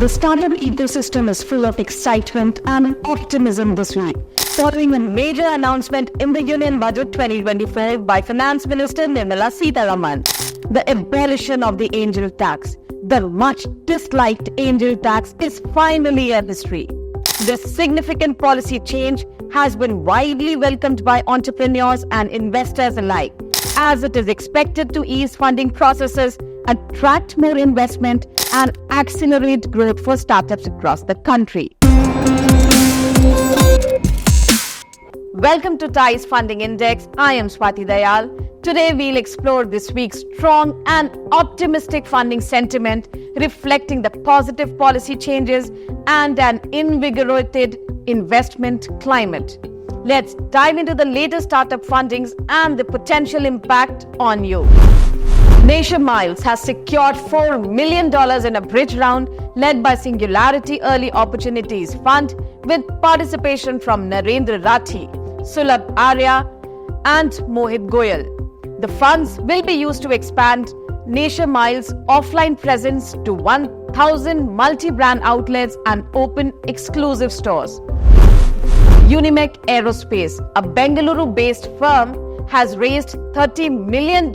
The startup ecosystem is full of excitement and optimism this week, following a major announcement in the Union Budget 2025 by Finance Minister Nirmala Sitharaman, the abolition of the angel tax. The much disliked angel tax is finally a history. This significant policy change has been widely welcomed by entrepreneurs and investors alike, as it is expected to ease funding processes, attract more investment, and accelerate growth for startups across the country. Welcome to TIE's Funding Index. I am Swati Dayal. Today we'll explore this week's strong and optimistic funding sentiment, reflecting the positive policy changes and an invigorated investment climate. Let's dive into the latest startup fundings and the potential impact on you. Nasher Miles has secured $4 million in a bridge round led by Singularity Early Opportunities Fund with participation from Narendra Rathi, Sulabh Arya and Mohit Goyal. The funds will be used to expand Nasher Miles' offline presence to 1,000 multi-brand outlets and open exclusive stores. Unimech Aerospace, a Bengaluru-based firm, has raised $30 million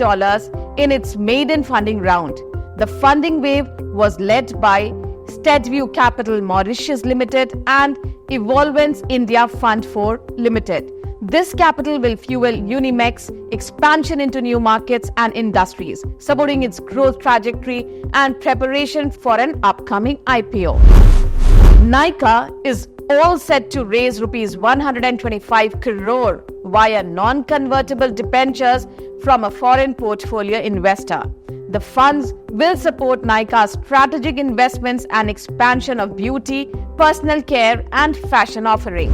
in its maiden funding round. The funding wave was led by Steadview Capital Mauritius Limited and Evolvence India Fund 4 Limited. This capital will fuel Unimech's expansion into new markets and industries, supporting its growth trajectory and preparation for an upcoming IPO. Nykaa is all set to raise rupees 125 crore via non-convertible debentures from a foreign portfolio investor. The funds will support Nykaa's strategic investments and expansion of beauty, personal care and fashion offerings.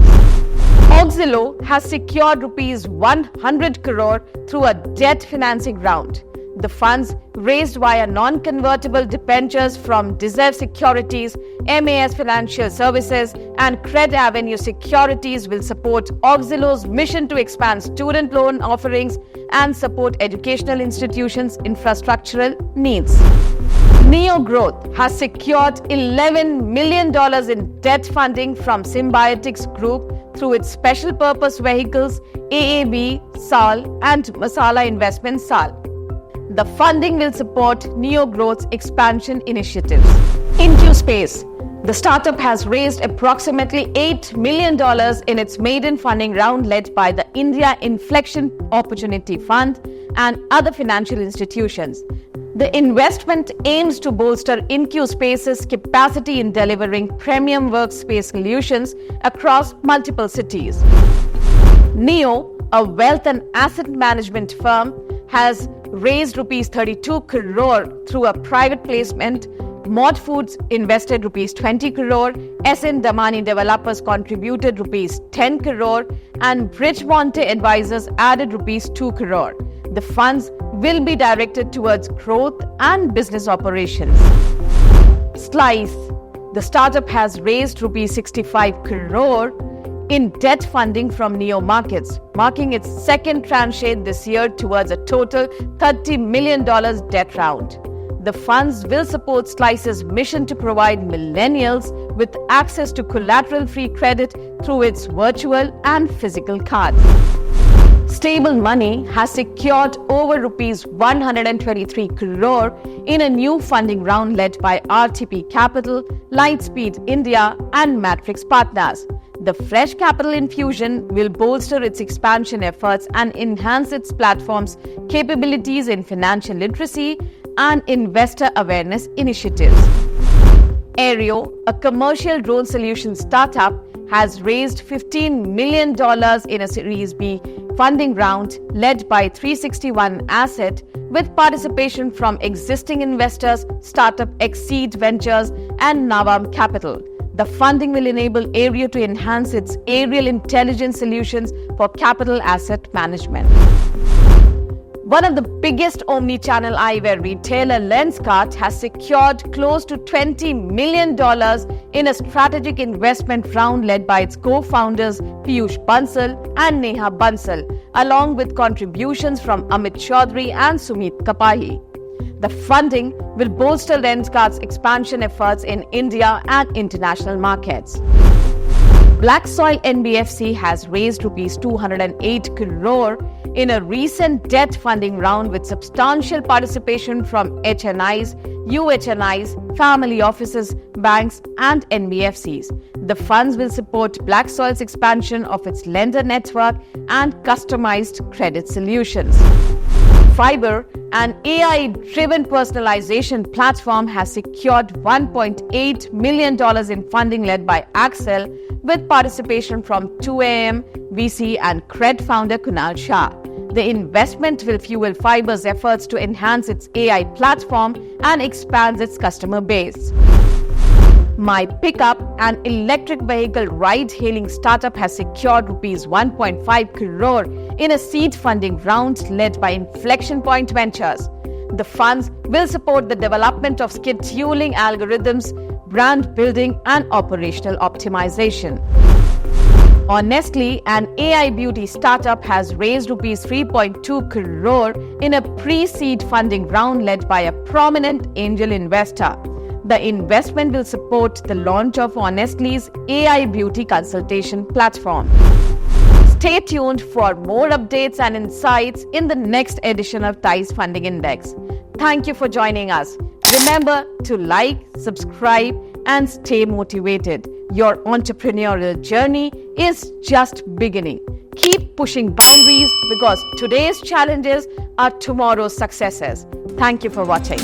Auxilo has secured rupees 100 crore through a debt financing round. The funds raised via non-convertible debentures from Deserve Securities, MAS Financial Services and Cred Avenue Securities will support Auxilo's mission to expand student loan offerings and support educational institutions' infrastructural needs. Neo Growth has secured $11 million in debt funding from Symbiotics Group through its special purpose vehicles AAB, SAL and Masala Investment SAL. The funding will support Neo Growth's expansion initiatives. IncuSpace, the startup has raised approximately $8 million in its maiden funding round led by the India Inflection Opportunity Fund and other financial institutions. The investment aims to bolster IncuSpace's capacity in delivering premium workspace solutions across multiple cities. Neo, a wealth and asset management firm, has raised rupees 32 crore through a private placement. Mod Foods invested rupees 20 crore, SN Damani Developers contributed rupees 10 crore and Bridgemonte Advisors added rupees 2 crore. The funds will be directed towards growth and business operations. Slice, the startup has raised rupees 65 crore in debt funding from Neo Markets, marking its second tranche this year towards a total $30 million debt round. The funds will support Slice's mission to provide millennials with access to collateral-free credit through its virtual and physical cards. Stable Money has secured over rupees 123 crore in a new funding round led by RTP Capital, Lightspeed India and Matrix Partners. The fresh capital infusion will bolster its expansion efforts and enhance its platform's capabilities in financial literacy and investor awareness initiatives. Aereo, a commercial drone solution startup, has raised $15 million in a Series B funding round led by 361 Asset with participation from existing investors, Startup Exceed Ventures and Navam Capital. The funding will enable Aereo to enhance its aerial intelligence solutions for capital asset management. One of the biggest omni-channel eyewear retailer, Lenskart, has secured close to $20 million in a strategic investment round led by its co-founders Piyush Bansal and Neha Bansal, along with contributions from Amit Chaudhary and Sumit Kapahi. The funding will bolster Lenskart's expansion efforts in India and international markets. Blacksoil NBFC has raised rupees 208 crore in a recent debt funding round with substantial participation from HNIs, UHNIs, family offices, banks, and NBFCs. The funds will support Blacksoil's expansion of its lender network and customized credit solutions. Fiber, an AI-driven personalization platform, has secured $1.8 million in funding led by Accel with participation from 2AM, VC and Cred founder Kunal Shah. The investment will fuel Fiber's efforts to enhance its AI platform and expand its customer base. My Pickup, an electric vehicle ride-hailing startup, has secured rupees 1.5 crore in a seed funding round led by Inflection Point Ventures. The funds will support the development of scheduling algorithms, brand building, and operational optimization. Honestly, an AI beauty startup, has raised rupees 3.2 crore in a pre-seed funding round led by a prominent angel investor. The investment will support the launch of Honestly's AI beauty consultation platform. Stay tuned for more updates and insights in the next edition of TIES Funding Index. Thank you for joining us. Remember to like, subscribe, and stay motivated. Your entrepreneurial journey is just beginning. Keep pushing boundaries because today's challenges are tomorrow's successes. Thank you for watching.